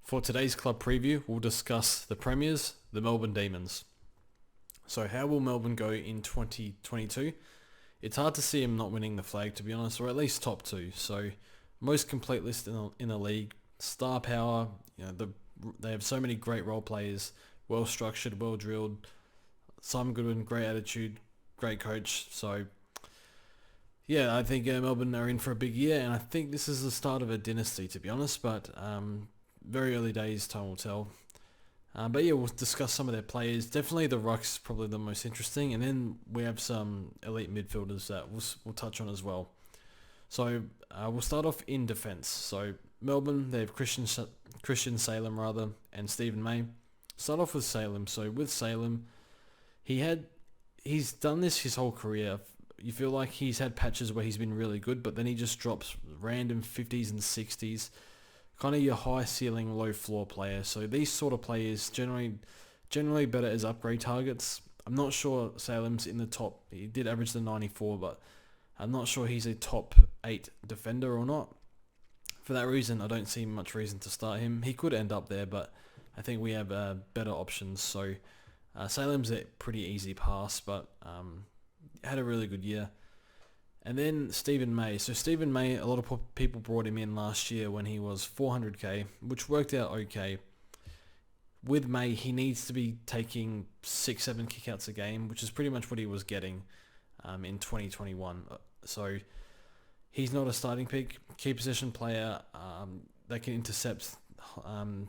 For today's club preview, we'll discuss the Premiers, the Melbourne Demons. So how will Melbourne go in 2022? It's hard to see them not winning the flag, to be honest, or at least top two. So most complete list in the league, star power. They have so many great role players, well structured, well drilled. Simon Goodwin, great attitude, great coach. So yeah, I think Melbourne are in for a big year, and I think this is the start of a dynasty, to be honest. But very early days, time will tell. But yeah, we'll discuss some of their players. Definitely the Rucks, probably the most interesting, and then we have some elite midfielders that we'll touch on as well. So we'll start off in defence. So Melbourne, they have Christian Salem and Stephen May. Start off with Salem. So with Salem, he's done this his whole career. You feel like he's had patches where he's been really good, but then he just drops random 50s and 60s. Kind of your high ceiling, low floor player. So these sort of players generally better as upgrade targets. I'm not sure Salem's in the top. He did average the 94, but I'm not sure he's a top 8 defender or not. For that reason, I don't see much reason to start him. He could end up there, but I think we have better options. So Salem's a pretty easy pass, but had a really good year. And then Stephen May. So Stephen May, a lot of people brought him in last year when he was 400k, which worked out okay. With May, he needs to be taking 6-7 kickouts a game, which is pretty much what he was getting in 2021. So he's not a starting pick, key position player. They can intercept.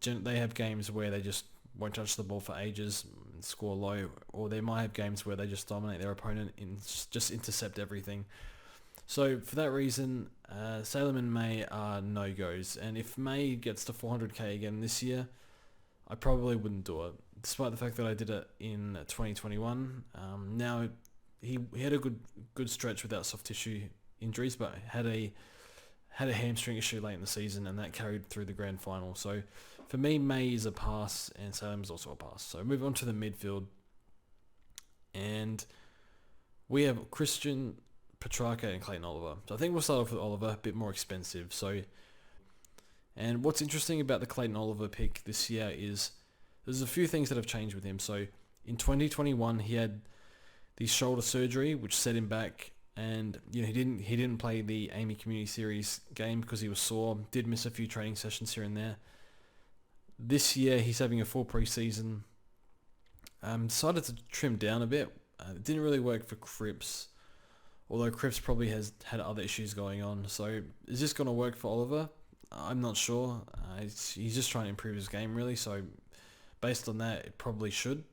They have games where they just won't touch the ball for ages and score low, or they might have games where they just dominate their opponent and just intercept everything. So for that reason, Salem and May are no-goes. And if May gets to 400k again this year, I probably wouldn't do it, despite the fact that I did it in 2021. Now, he had a good stretch without soft tissue injuries, but had a hamstring issue late in the season, and that carried through the grand final. So for me, May is a pass, and Salem is also a pass. So move on to the midfield, and we have Christian, Petrarca, and Clayton Oliver. So I think we'll start off with Oliver, a bit more expensive. And what's interesting about the Clayton Oliver pick this year is there's a few things that have changed with him. So in 2021, he had the shoulder surgery, which set him back, and he didn't play the Amy Community Series game because he was sore. Did miss a few training sessions here and there. This year, he's having a full preseason. Decided to trim down a bit. It didn't really work for Cripps, although Cripps probably has had other issues going on. So is this going to work for Oliver? I'm not sure. He's just trying to improve his game, really. So based on that, it probably should,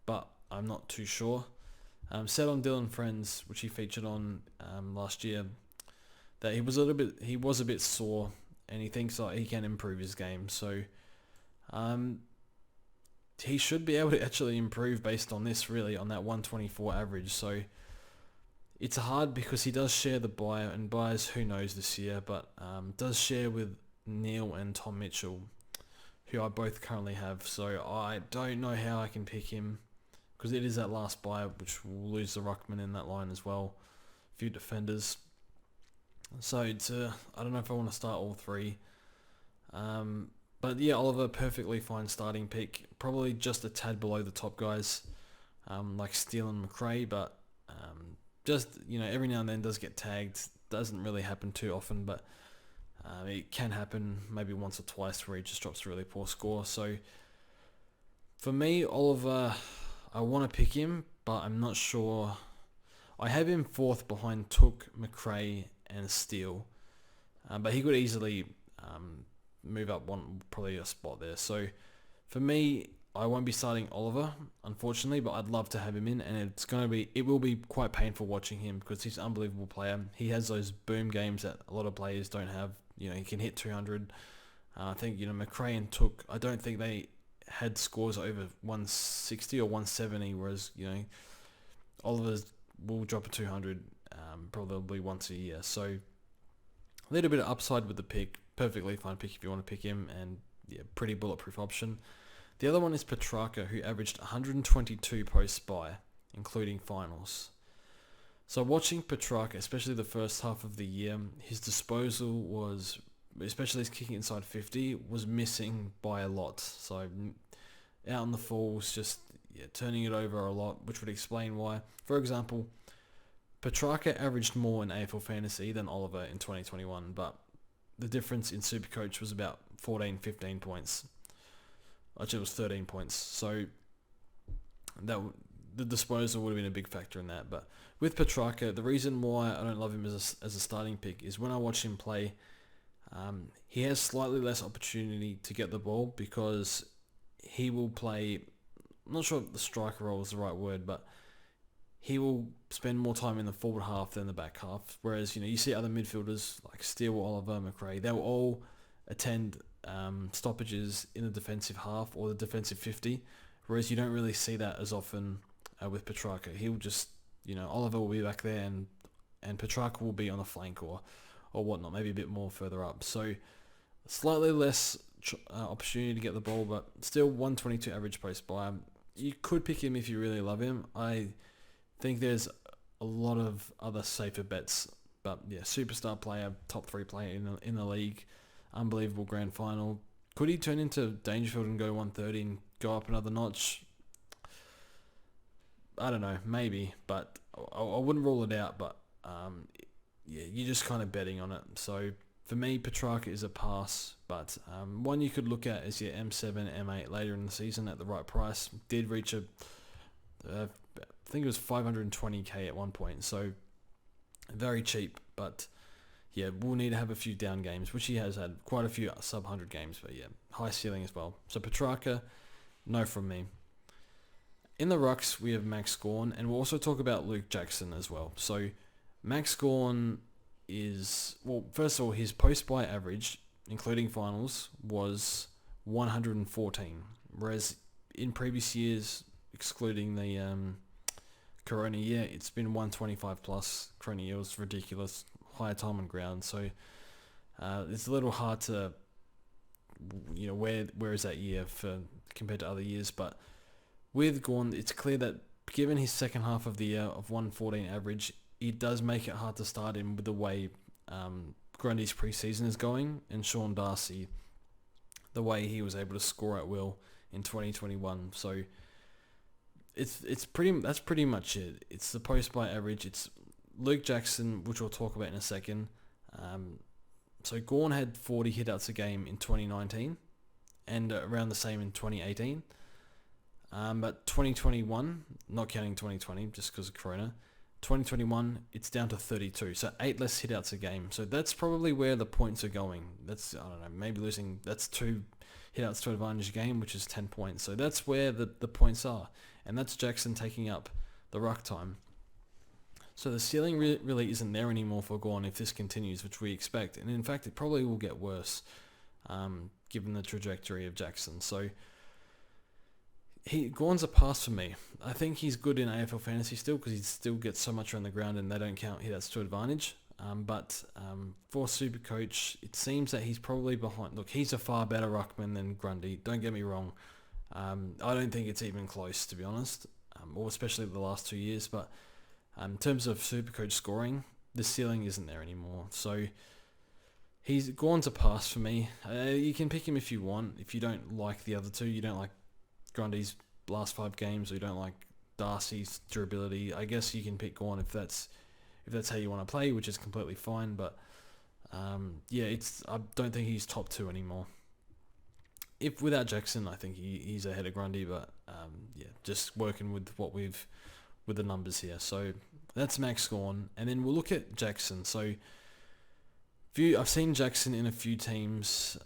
but I'm not too sure. Said on Dylan Friends, which he featured on last year, that he was a bit sore, and he thinks that he can improve his game. So he should be able to actually improve based on this, really, on that 124 average. So it's hard because he does share the buy, and buys, who knows this year, but does share with Neil and Tom Mitchell, who I both currently have. So I don't know how I can pick him, because it is that last buy, which will lose the Ruckman in that line as well. A few defenders. So I don't know if I want to start all three. But yeah, Oliver, perfectly fine starting pick. Probably just a tad below the top guys, like Steele and McRae, but just, every now and then does get tagged. Doesn't really happen too often, but it can happen maybe once or twice where he just drops a really poor score. So for me, Oliver, I want to pick him, but I'm not sure. I have him fourth behind Took, McRae, and Steele, but he could easily move up probably a spot there. So for me, I won't be starting Oliver, unfortunately, but I'd love to have him in, and it will be quite painful watching him because he's an unbelievable player. He has those boom games that a lot of players don't have. He can hit 200. I think, McRae and Took, I don't think they had scores over 160 or 170, whereas, Oliver will drop a 200 probably once a year. So a little bit of upside with the pick. Perfectly fine pick if you want to pick him, and yeah, pretty bulletproof option. The other one is Petrarca, who averaged 122 post-buy, including finals. So watching Petrarca, especially the first half of the year, his disposal was especially his kicking inside 50, was missing by a lot. So out on the falls, just turning it over a lot, which would explain why. For example, Petrarca averaged more in AFL Fantasy than Oliver in 2021, but the difference in Supercoach was about 14, 15 points. Actually, it was 13 points. So the disposal would have been a big factor in that. But with Petrarca, the reason why I don't love him as a starting pick is when I watch him play, he has slightly less opportunity to get the ball because he will play, I'm not sure if the striker role is the right word, but he will spend more time in the forward half than the back half. Whereas, you see other midfielders like Steele, Oliver, McRae, they'll all attend stoppages in the defensive half or the defensive 50, whereas you don't really see that as often with Petrarca. He'll just, Oliver will be back there and Petrarca will be on the flank or whatnot, maybe a bit more further up. So slightly less opportunity to get the ball, but still 122 average post buy. You could pick him if you really love him. I think there's a lot of other safer bets, but yeah, superstar player, top 3 player in the league, unbelievable grand final. Could he turn into Dangerfield and go 130 and go up another notch? I don't know, maybe, but I wouldn't rule it out. But you're just kind of betting on it. So for me, Petrarca is a pass, but one you could look at is your M7, M8 later in the season at the right price. Did reach I think it was 520k at one point, so very cheap. But yeah, we'll need to have a few down games, which he has had quite a few sub 100 games, but yeah, high ceiling as well. So Petrarca, no from me. In the rucks, we have Max Gawn, and we'll also talk about Luke Jackson as well. So Max Gawn is, well, first of all, his post-buy average, including finals, was 114, whereas in previous years, excluding the Corona year, it's been 125 plus. Corona year was ridiculous, higher time on ground, so it's a little hard to, where is that year for compared to other years, but with Gawn, it's clear that given his second half of the year of 114 average, it does make it hard to start him with the way Grundy's preseason is going, and Sean Darcy, the way he was able to score at will in 2021. So that's pretty much it. It's the post-buy average. It's Luke Jackson, which we'll talk about in a second. So Gawn had 40 hitouts a game in 2019 and around the same in 2018. But 2021, not counting 2020 just because of Corona, 2021, it's down to 32. So 8 less hitouts a game. So that's probably where the points are going. That's, I don't know, maybe losing, that's 2 hitouts to advantage game, which is 10 points. So that's where the points are. And that's Jackson taking up the ruck time. So the ceiling really isn't there anymore for Gawn if this continues, which we expect. And in fact, it probably will get worse, given the trajectory of Jackson. So Gawn's a pass for me. I think he's good in AFL fantasy still because he still gets so much around the ground and they don't count hitouts to advantage. But for Supercoach, it seems that he's probably behind. Look, he's a far better ruckman than Grundy. Don't get me wrong. I don't think it's even close, to be honest, or especially the last 2 years. But in terms of Supercoach scoring, the ceiling isn't there anymore. So Gawn's a pass for me. You can pick him if you want. If you don't like the other two, you don't like Grundy's last 5 games, or you don't like Darcy's durability, I guess you can pick Gawn if that's how you want to play, which is completely fine. But I don't think he's top 2 anymore. If without Jackson, I think he's ahead of Grundy, but just working with with the numbers here. So that's Max Gawn, and then we'll look at Jackson. So I've seen Jackson in a few teams.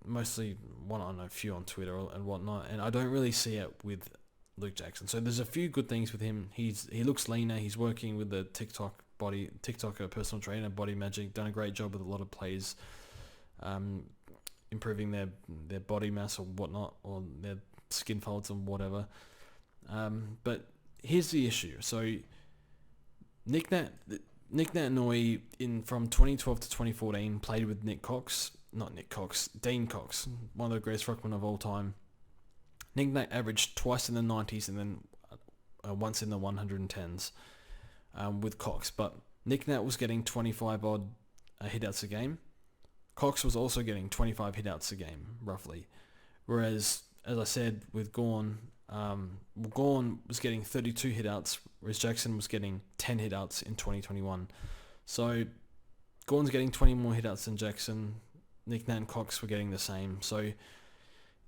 Mostly a few on Twitter and whatnot, and I don't really see it with Luke Jackson. So there's a few good things with him. He looks leaner. He's working with the TikToker personal trainer, Body Magic. Done a great job with a lot of players, improving their body mass or whatnot, or their skin folds and whatever. But here's the issue. So Nick Naitanui from 2012 to 2014 played with Dean Cox, one of the greatest ruckmen of all time. Nick Nat averaged twice in the 90s and then once in the 110s with Cox. But Nick Nat was getting 25 odd hitouts a game. Cox was also getting 25 hitouts a game, roughly. Whereas, as I said, with Gawn, Gawn was getting 32 hitouts, whereas Jackson was getting 10 hitouts in 2021. So, Gawn's getting 20 more hitouts than Jackson. Nick Nat and Cox were getting the same. So,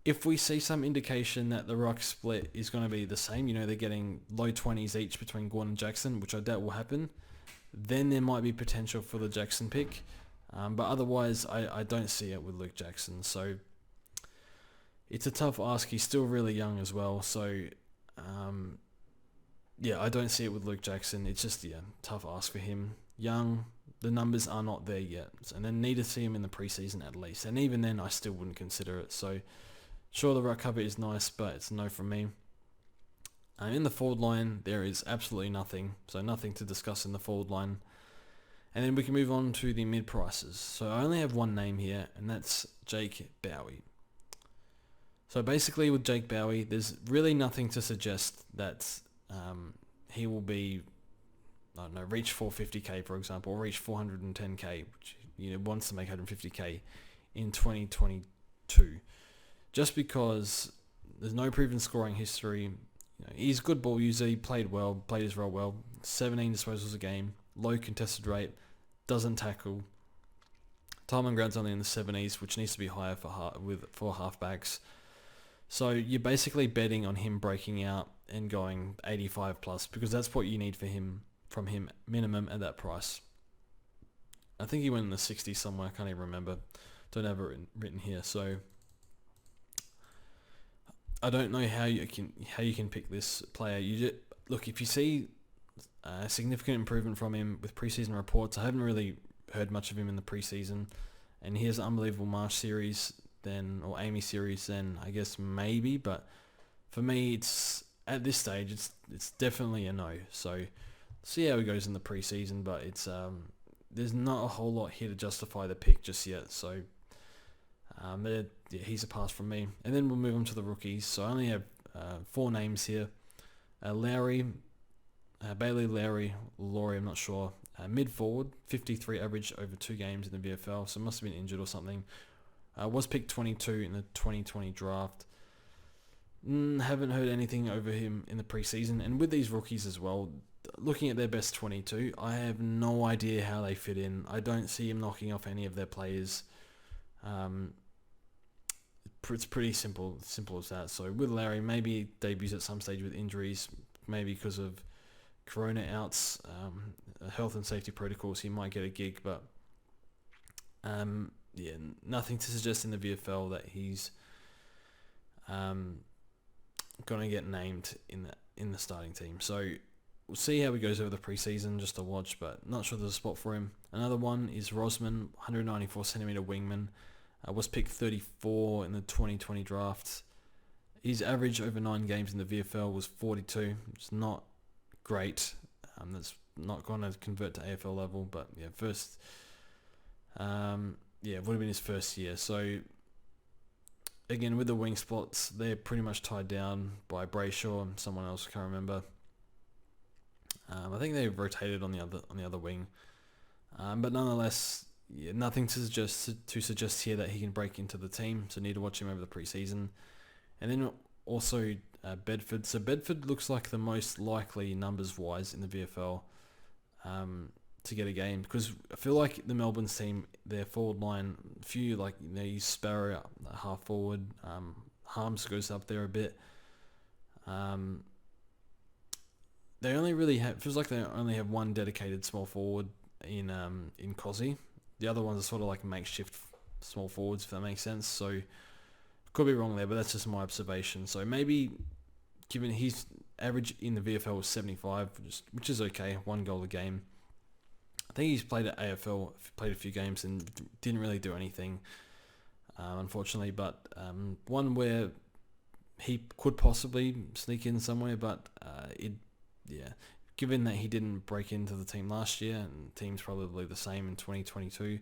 if we see some indication that the Rucks split is going to be the same, they're getting low 20s each between Gawn and Jackson, which I doubt will happen, then there might be potential for the Jackson pick. But otherwise, I don't see it with Luke Jackson. So it's a tough ask. He's still really young as well. So I don't see it with Luke Jackson. It's just tough ask for him. Young, the numbers are not there yet, and then need to see him in the preseason at least. And even then, I still wouldn't consider it. So sure, the ruck cover is nice, but it's a no from me. In the forward line, there is absolutely nothing. So nothing to discuss in the forward line. And then we can move on to the mid prices. So I only have one name here, and that's Jake Bowie. So basically with Jake Bowie, there's really nothing to suggest that he will be, reach 450k, for example, or reach 410k, which wants to make 150k in 2022. Just because there's no proven scoring history. He's a good ball user. He played his role well. 17 disposals a game, low contested rate, doesn't tackle. Time on ground's only in the 70s, which needs to be higher for halfbacks. So you're basically betting on him breaking out and going 85 plus, because that's what you need from him minimum at that price. I think he went in the 60s somewhere. I can't even remember. Don't have it written here. So I don't know how you can pick this player. Look, if you see a significant improvement from him with preseason reports. I haven't really heard much of him in the preseason, and he has an unbelievable Marsh series or Amy series, then I guess maybe. But for me, it's at this stage, it's definitely a no. So see how he goes in the preseason, but it's there's not a whole lot here to justify the pick just yet. So he's a pass from me. And then we'll move on to the rookies. So I only have 4 names here. Lowry. Bailey Lowry, I'm not sure. Mid forward, 53 average over 2 games in the VFL, so must have been injured or something. Was picked 22 in the 2020 draft. Haven't heard anything over him in the preseason. And with these rookies as well, looking at their best 22, I have no idea how they fit in. I don't see him knocking off any of their players. It's pretty simple as that. So with Larry, maybe he debuts at some stage with injuries, maybe because of Corona outs, health and safety protocols, he might get a gig, but nothing to suggest in the VFL that he's going to get named in the starting team. So we'll see how he goes over the preseason, just to watch, but not sure there's a spot for him. Another one is Rosman, 194 centimeter wingman, was picked 34 in the 2020 draft. His average over 9 games in the VFL was 42, which is not great. That's not going to convert to AFL level, but it would have been his first year. So again, with the wing spots, they're pretty much tied down by Brayshaw and someone else, I can't remember. I think they rotated on the other wing, but nonetheless, nothing to suggest here that he can break into the team. So need to watch him over the preseason, and then also Bedford. So Bedford looks like the most likely numbers wise in the VFL to get a game, because I feel like the Melbourne's team, their forward line, they use Sparrow half forward, Harms goes up there a bit. They only really feels like they only have one dedicated small forward in Cozzy. The other ones are sort of like makeshift small forwards, if that makes sense. So could be wrong there, but that's just my observation. So maybe, given his average in the VFL was 75, which is okay, 1 goal a game. I think he's played at AFL, played a few games and didn't really do anything, unfortunately. But one where he could possibly sneak in somewhere, but given that he didn't break into the team last year, and the team's probably the same in 2022,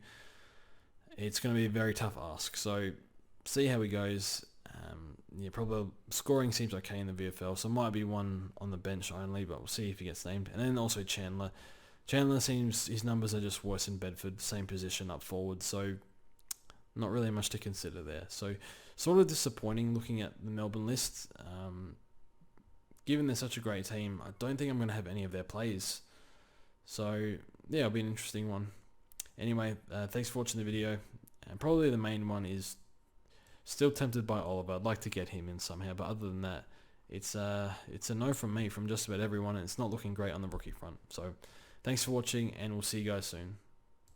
it's going to be a very tough ask. So see how he goes. Probably scoring seems okay in the VFL, so might be one on the bench only, but we'll see if he gets named. And then also Chandler seems his numbers are just worse in Bedford, same position up forward. So Not really much to consider there. So sort of disappointing looking at the Melbourne list. Given they're such a great team, I don't think I'm going to have any of their players. So yeah, it'll be an interesting one. Anyway, thanks for watching the video. And probably the main one is still tempted by Oliver. I'd like to get him in somehow, but other than that, it's a no from me from just about everyone, and it's not looking great on the rookie front. So thanks for watching, and we'll see you guys soon.